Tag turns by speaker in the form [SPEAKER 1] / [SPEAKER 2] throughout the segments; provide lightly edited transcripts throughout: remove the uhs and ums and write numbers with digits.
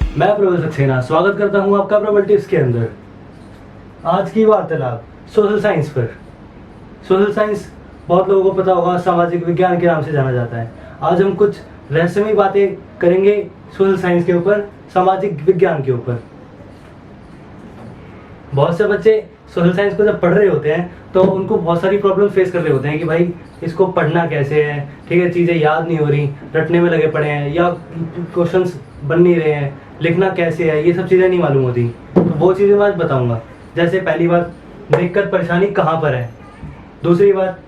[SPEAKER 1] मैं प्रबल सक्सेना स्वागत करता हूं आपका प्रबल टिप्स के अंदर। आज की वार्तालाप सोशल साइंस पर। सोशल साइंस बहुत लोगों को पता होगा, सामाजिक विज्ञान के नाम से जाना जाता है। आज हम कुछ रहस्यमयी बातें करेंगे सोशल साइंस के ऊपर, सामाजिक विज्ञान के ऊपर। बहुत से बच्चे सोशल साइंस को जब पढ़ रहे होते हैं तो उनको बहुत सारी प्रॉब्लम फेस कर रहे होते हैं कि भाई इसको पढ़ना कैसे है, ठीक है, चीज़ें याद नहीं हो रही, रटने में लगे पड़े हैं, या क्वेश्चंस बन नहीं रहे हैं, लिखना कैसे है, ये सब चीज़ें नहीं मालूम होती। तो वो चीज़ें मैं आज बताऊंगा। जैसे पहली बात, दिक्कत परेशानी कहाँ पर है। दूसरी बात,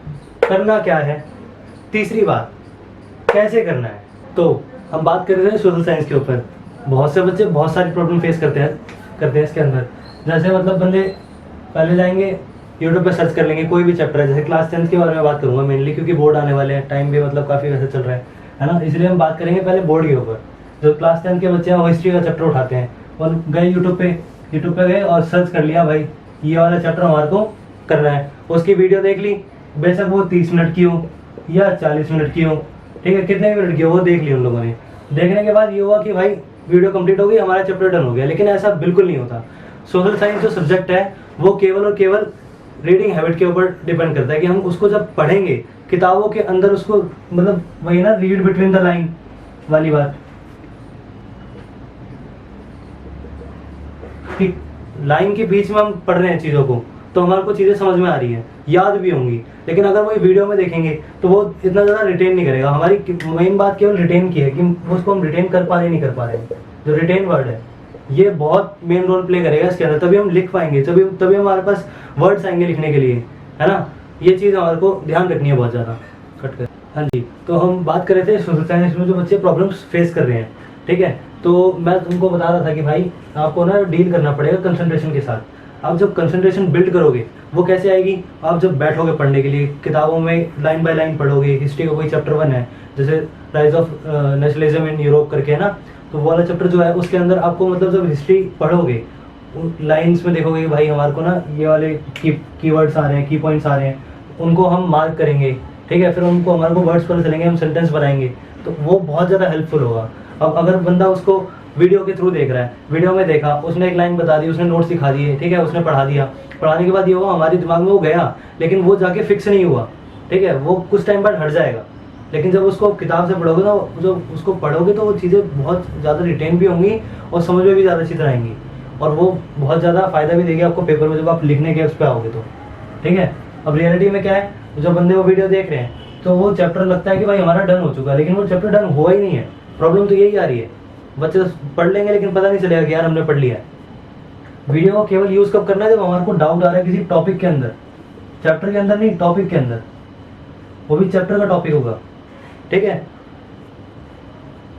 [SPEAKER 1] करना क्या है। तीसरी बात, कैसे करना है। तो हम बात कर रहे हैं सोशल साइंस के ऊपर। बहुत से बच्चे बहुत सारी प्रॉब्लम फेस करते हैं इसके अंदर। जैसे मतलब बंदे पहले जाएंगे यूट्यूब पे सर्च कर लेंगे कोई भी चैप्टर है। जैसे क्लास 10 के बारे में बात करूंगा मेनली, क्योंकि बोर्ड आने वाले हैं, टाइम भी मतलब काफ़ी वैसे चल रहा है ना, इसलिए हम बात करेंगे पहले बोर्ड के ऊपर। जो क्लास 10 के बच्चे हैं वो हिस्ट्री का चैप्टर उठाते हैं और गए यूट्यूब पे गए और सर्च कर लिया, भाई ये वाला चैप्टर हमारे को करना है। उसकी वीडियो देख ली, बेशक वो 30 मिनट की हो या 40 मिनट की हो, ठीक है, कितने मिनट की हो वो देख ली उन लोगों ने। देखने के बाद ये हुआ कि भाई वीडियो कंप्लीट हो गई, हमारा चैप्टर डन हो गया। लेकिन ऐसा बिल्कुल नहीं होता। सोशल साइंस जो सब्जेक्ट है वो केवल और केवल रीडिंग हैबिट के ऊपर डिपेंड करता है कि हम उसको जब पढ़ेंगे किताबों के अंदर, उसको मतलब वही ना, रीड बिटवीन द लाइन वाली बात कि लाइन के बीच में हम पढ़ रहे हैं चीज़ों को, तो हमारे को चीज़ें समझ में आ रही हैं, याद भी होंगी। लेकिन अगर वही वीडियो में देखेंगे तो वो इतना ज़्यादा रिटेन नहीं करेगा। हमारी मेन बात केवल रिटेन की है कि उसको हम रिटेन कर पा रहे नहीं कर पा रहे। जो रिटेन वर्ड है ये बहुत मेन रोल प्ले करेगा इसके अंदर, तभी हम लिख पाएंगे, तभी हमारे पास वर्ड्स आएंगे लिखने के लिए, है ना। ये चीज़ हमारे को ध्यान रखनी है बहुत ज़्यादा। कट कर। हाँ जी, तो हम बात कर रहे थे सोशल साइंस में जो बच्चे प्रॉब्लम्स फेस कर रहे हैं, ठीक है। तो मैं तुमको बता रहा था कि भाई आपको ना डील करना पड़ेगा कंसंट्रेशन के साथ। आप जब कंसंट्रेशन बिल्ड करोगे वो कैसे आएगी, आप जब बैठोगे पढ़ने के लिए, किताबों में लाइन बाय लाइन पढ़ोगे। हिस्ट्री का कोई चैप्टर 1 है, जैसे rise of nationalism in Europe करके है ना, तो वो वाला चैप्टर जो है उसके अंदर आपको मतलब जब हिस्ट्री पढ़ोगे लाइंस में देखोगे कि भाई हमारे को ना ये वाले कीवर्ड्स आ रहे हैं, की पॉइंट्स आ रहे हैं, उनको हम मार्क करेंगे, ठीक है। फिर उनको हमारे को वर्ड्स पता चलेंगे, हम सेंटेंस बनाएंगे, तो वो बहुत ज़्यादा हेल्पफुल होगा। अब अगर बंदा उसको वीडियो के थ्रू देख रहा है, वीडियो में देखा, उसने एक लाइन बता दी, उसने नोट्स दिखा दिए, ठीक है, उसने पढ़ा दिया, पढ़ाने के बाद ये हुआ हमारे दिमाग में वो गया, लेकिन वो जाके फिक्स नहीं हुआ, ठीक है, वो कुछ टाइम बाद हट जाएगा। लेकिन जब उसको किताब से पढ़ोगे ना, जब उसको पढ़ोगे तो वो चीज़ें बहुत ज़्यादा रिटेन भी होंगी और समझ में भी ज़्यादा अच्छी तरह आएंगी, और वो बहुत ज़्यादा फ़ायदा भी देगी आपको पेपर में जब आप लिखने के उस पर आओगे तो, ठीक है। अब रियलिटी में क्या है, जब बंदे वो वीडियो देख रहे हैं तो वो चैप्टर लगता है कि भाई हमारा डन हो चुका है, लेकिन वो चैप्टर डन हुआ ही नहीं है। प्रॉब्लम तो यही आ रही है, बच्चे पढ़ लेंगे लेकिन पता नहीं चलेगा कि यार हमने पढ़ लिया है। वीडियो को केवल यूज़ कब करना है, जब हमारे को डाउट आ रहा है किसी टॉपिक के अंदर, चैप्टर के अंदर नहीं, टॉपिक के अंदर, वो भी चैप्टर का टॉपिक होगा, ठीक है।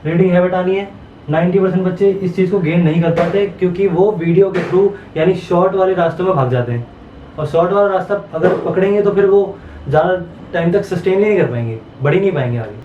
[SPEAKER 1] रीडिंग हैबिट आनी है। 90% बच्चे इस चीज़ को गेन नहीं कर पाते क्योंकि वो वीडियो के थ्रू यानी शॉर्ट वाले रास्तों में भाग जाते हैं, और शॉर्ट वाला रास्ता अगर पकड़ेंगे तो फिर वो ज़्यादा टाइम तक सस्टेन नहीं कर पाएंगे, बढ़ ही नहीं पाएंगे आगे।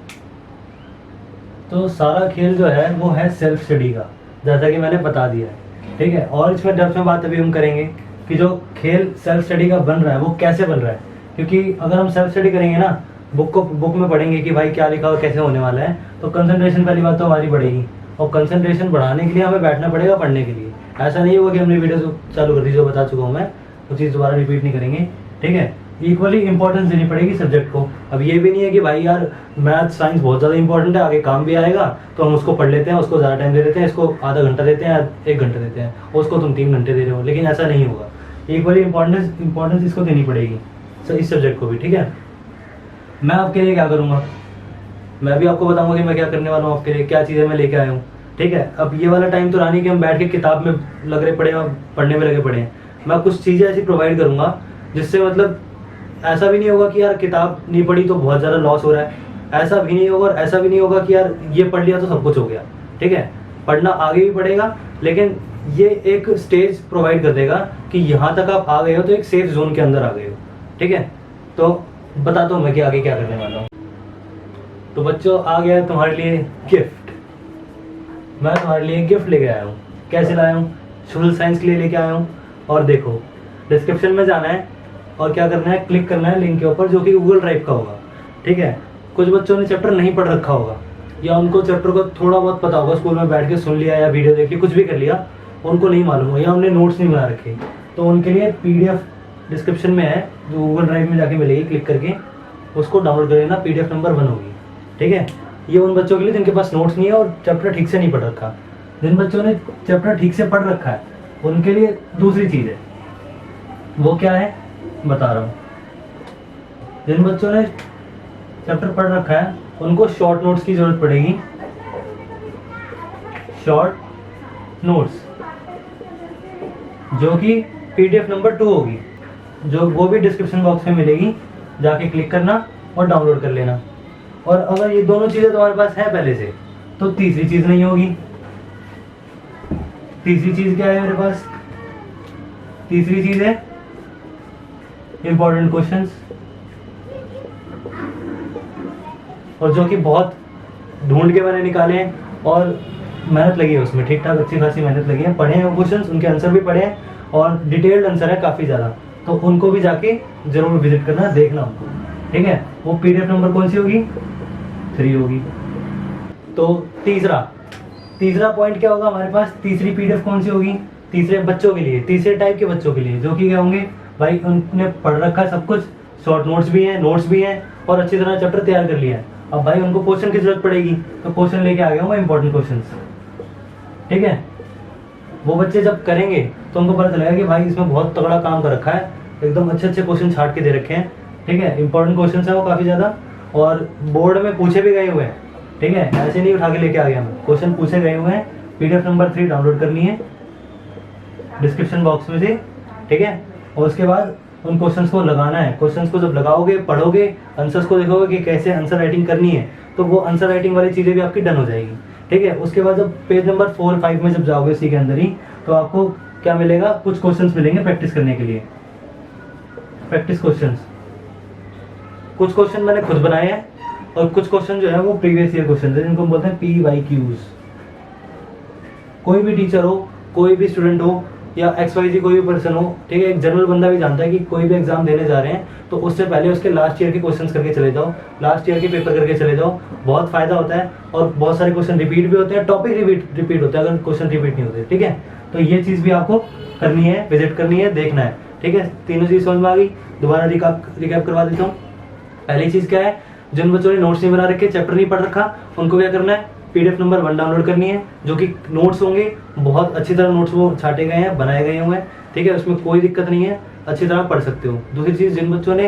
[SPEAKER 1] तो सारा खेल जो है वो है सेल्फ स्टडी का, जैसा कि मैंने बता दिया है, ठीक है। और इसमें डेप्थ में बात अभी हम करेंगे कि जो खेल सेल्फ स्टडी का बन रहा है वो कैसे बन रहा है। क्योंकि अगर हम सेल्फ स्टडी करेंगे ना, बुक में पढ़ेंगे कि भाई क्या लिखा हुआ कैसे होने वाला है, तो कंसंट्रेशन पहली बात तो हमारी बढ़ेगी, और कंसंट्रेशन बढ़ाने के लिए हमें बैठना पड़ेगा पढ़ने के लिए। ऐसा नहीं होगा कि हमने वीडियो चालू कर दी, जो बता चुका हूँ मैं, वो चीज़ दोबारा रिपीट नहीं करेंगे, ठीक है। इक्वली इंपॉर्टेंस देनी पड़ेगी सब्जेक्ट को। अब ये भी नहीं है कि भाई यार मैथ साइंस बहुत ज़्यादा इंपॉर्टेंट है, आगे काम भी आएगा, तो हम उसको पढ़ लेते हैं, उसको ज़्यादा टाइम दे देते हैं, इसको आधा घंटा देते हैं, 1 घंटा देते हैं, उसको तुम 3 घंटे दे रहे हो। लेकिन ऐसा नहीं होगा, इक्वली इंपॉर्टेंस इसको देनी पड़ेगी इस सब्जेक्ट को भी, ठीक है। मैं आपके लिए क्या करूँगा, मैं भी आपको बताऊँगा कि मैं क्या करने वाला हूँ आपके लिए, क्या चीज़ें मैं लेके आया हूँ, ठीक है। अब ये वाला टाइम तो रानी कि हम बैठ के किताब में लग रहे पड़े हैं, पढ़ने में लगे पड़े हैं। मैं कुछ चीज़ें ऐसी प्रोवाइड करूँगा जिससे मतलब ऐसा भी नहीं होगा कि यार किताब नहीं पढ़ी तो बहुत ज़्यादा लॉस हो रहा है, ऐसा भी नहीं होगा। और ऐसा भी नहीं होगा कि यार ये पढ़ लिया तो सब कुछ हो गया, ठीक है। पढ़ना आगे भी पड़ेगा, लेकिन ये एक स्टेज प्रोवाइड कर देगा कि यहाँ तक आप आ गए हो तो एक सेफ जोन के अंदर आ गए हो, ठीक है। तो बताता हूँ मैं कि आगे क्या करने वाला हूँ। तो बच्चों, आ गया है तुम्हारे लिए गिफ्ट। मैं तुम्हारे लिए गिफ्ट लेके आया हूँ। कैसे लाया हूँ, सोशल साइंस के लिए लेके आया हूँ। और देखो, डिस्क्रिप्शन में जाना है और क्या करना है, क्लिक करना है लिंक के ऊपर, जो कि गूगल ड्राइव का होगा, ठीक है। कुछ बच्चों ने चैप्टर नहीं पढ़ रखा होगा, या उनको चैप्टर को थोड़ा बहुत पता होगा, स्कूल में बैठ के सुन लिया या वीडियो देख ली, कुछ भी कर लिया, उनको नहीं मालूम हो या उन्हें नोट्स नहीं बना रखे, तो उनके लिए PDF डिस्क्रिप्शन में है, जो गूगल ड्राइव में जाके मिलेगी, क्लिक करके उसको डाउनलोड कर लेना, PDF नंबर 1 होगी, ठीक है। ये उन बच्चों के लिए जिनके पास नोट्स नहीं है और चैप्टर ठीक से नहीं पढ़ रखा। जिन बच्चों ने चैप्टर ठीक से पढ़ रखा है उनके लिए दूसरी चीज़ है, वो क्या है बता रहा हूँ। जिन बच्चों ने चैप्टर पढ़ रखा है उनको शॉर्ट नोट्स की ज़रूरत पड़ेगी, शॉर्ट नोट्स, जो कि PDF नंबर 2 होगी, जो वो भी डिस्क्रिप्शन बॉक्स में मिलेगी, जाके क्लिक करना और डाउनलोड कर लेना। और अगर ये दोनों चीज़ें तुम्हारे पास है पहले से, तो तीसरी चीज़ नहीं होगी। तीसरी चीज़ क्या है मेरे पास? तीसरी चीज़ है इंपॉर्टेंट क्वेश्चंस, और जो कि बहुत ढूंढ के मैंने निकाले हैं और मेहनत लगी है उसमें, ठीक ठाक अच्छी खासी मेहनत लगी है, पढ़े हैं क्वेश्चंस, उनके आंसर भी पढ़े हैं और डिटेल्ड आंसर है काफ़ी ज़्यादा, तो उनको भी जाके जरूर विजिट करना, देखना उनको, ठीक है। वो PDF नंबर कौन सी होगी? 3 होगी। तो तीसरा पॉइंट क्या होगा हमारे पास? तीसरी PDF कौन सी होगी? तीसरे बच्चों के लिए, तीसरे टाइप के बच्चों के लिए, जो कि क्या होंगे भाई, उन्होंने पढ़ रखा है सब कुछ, शॉर्ट नोट्स भी हैं, नोट्स भी हैं और अच्छी तरह चैप्टर तैयार कर लिया है। अब भाई उनको क्वेश्चन की जरूरत पड़ेगी, तो क्वेश्चन लेके आ गया हूँ मैं, इंपॉर्टेंट क्वेश्चन, ठीक है। वो बच्चे जब करेंगे तो उनको पता चलेगा कि भाई इसमें बहुत तगड़ा काम कर रखा है, एकदम अच्छे अच्छे क्वेश्चन छाट के दे रखे हैं, ठीक है। इंपॉर्टेंट क्वेश्चन है वो काफ़ी ज़्यादा, और बोर्ड में पूछे भी गए हुए हैं, ठीक है, ऐसे नहीं उठा के लेके आ गया मैं, क्वेश्चन पूछे गए हुए हैं। PDF नंबर 3 डाउनलोड करनी है डिस्क्रिप्शन बॉक्स में से, ठीक है। और उसके बाद उन क्वेश्चंस को लगाना है। क्वेश्चंस को जब लगाओगे, पढ़ोगे, आंसर्स को देखोगे कि कैसे आंसर राइटिंग करनी है, तो वो आंसर राइटिंग वाली चीज़ें भी आपकी डन हो जाएगी, ठीक है। उसके बाद जब पेज नंबर 4 5 में जब जाओगे इसी के अंदर ही, तो आपको क्या मिलेगा? कुछ क्वेश्चंस मिलेंगे प्रैक्टिस करने के लिए, प्रैक्टिस क्वेश्चंस। कुछ क्वेश्चन मैंने खुद बनाए हैं और कुछ क्वेश्चन जो है वो प्रीवियस ईयर क्वेश्चन है, जिनको हम बोलते हैं PYQs। कोई भी टीचर हो, कोई भी स्टूडेंट हो या XYZ कोई भी पर्सन हो, ठीक है, एक जनरल बंदा भी जानता है कि कोई भी एग्जाम देने जा रहे हैं तो उससे पहले उसके लास्ट ईयर के क्वेश्चंस करके चले जाओ, लास्ट ईयर के पेपर करके चले जाओ, बहुत फायदा होता है। और बहुत सारे क्वेश्चन रिपीट भी होते हैं, टॉपिक रिपीट होता है अगर क्वेश्चन रिपीट नहीं होते, ठीक है। तो ये चीज़ भी आपको करनी है, विजिट करनी है, देखना है, ठीक है। तीनों चीज़ समझ में आ गई? दोबारा रिकैप करवा देता हूँ। पहली चीज़ क्या है? जिन बच्चों ने नोट्स नहीं बना रखे, चैप्टर नहीं पढ़ रखा, उनको क्या करना है? PDF नंबर 1 डाउनलोड करनी है, जो कि नोट्स होंगे, बहुत अच्छी तरह नोट्स वो छाटे गए हैं, बनाए गए हुए हैं, ठीक है, उसमें कोई दिक्कत नहीं है, अच्छी तरह पढ़ सकते हो। दूसरी चीज़, जिन बच्चों ने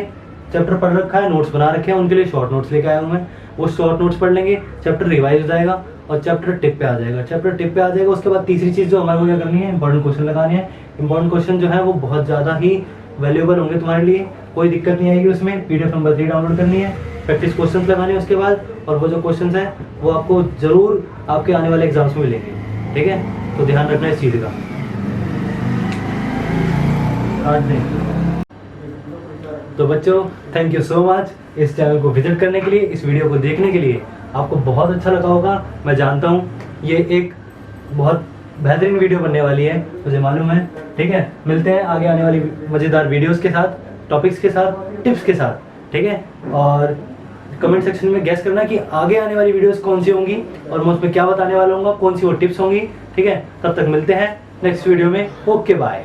[SPEAKER 1] चैप्टर पढ़ रखा है, नोट्स बना रखे हैं, उनके लिए शॉर्ट नोट्स लेके आया हूँ मैं। वो शॉर्ट नोट्स पढ़ लेंगे, चैप्टर रिवाइज हो जाएगा और चैप्टर टिप पे आ जाएगा, चैप्टर टिप पे आ जाएगा। उसके बाद तीसरी चीज़ जो हमारे को क्या करनी है? इंपॉर्टेंट क्वेश्चन लगाने हैं। इंपॉर्टेंट क्वेश्चन जो है वो बहुत ज़्यादा ही वैल्यूएबल होंगे तुम्हारे लिए, कोई दिक्कत नहीं आएगी उसमें। PDF नंबर 3 डाउनलोड करनी है, प्रैक्टिस क्वेश्चंस लगाने हैं उसके बाद, और वो जो क्वेश्चंस हैं वो आपको ज़रूर आपके आने वाले एग्जाम्स में मिलेंगे, ठीक है। तो ध्यान रखना इस चीज़ का। तो बच्चों, थैंक यू सो मच इस चैनल को विजिट करने के लिए, इस वीडियो को देखने के लिए। आपको बहुत अच्छा लगा होगा, मैं जानता हूँ। ये एक बहुत बेहतरीन वीडियो बनने वाली है, मुझे मालूम है, ठीक है। मिलते हैं आगे आने वाली मज़ेदार वीडियोस के साथ, टॉपिक्स के साथ, टिप्स के साथ, ठीक है। और कमेंट सेक्शन में गैस करना कि आगे आने वाली वीडियोस कौन सी होंगी और मैं उसमें क्या बताने वाला हूँ, कौन सी वो टिप्स होंगी, ठीक है। तब तक मिलते हैं नेक्स्ट वीडियो में। Okay, bye.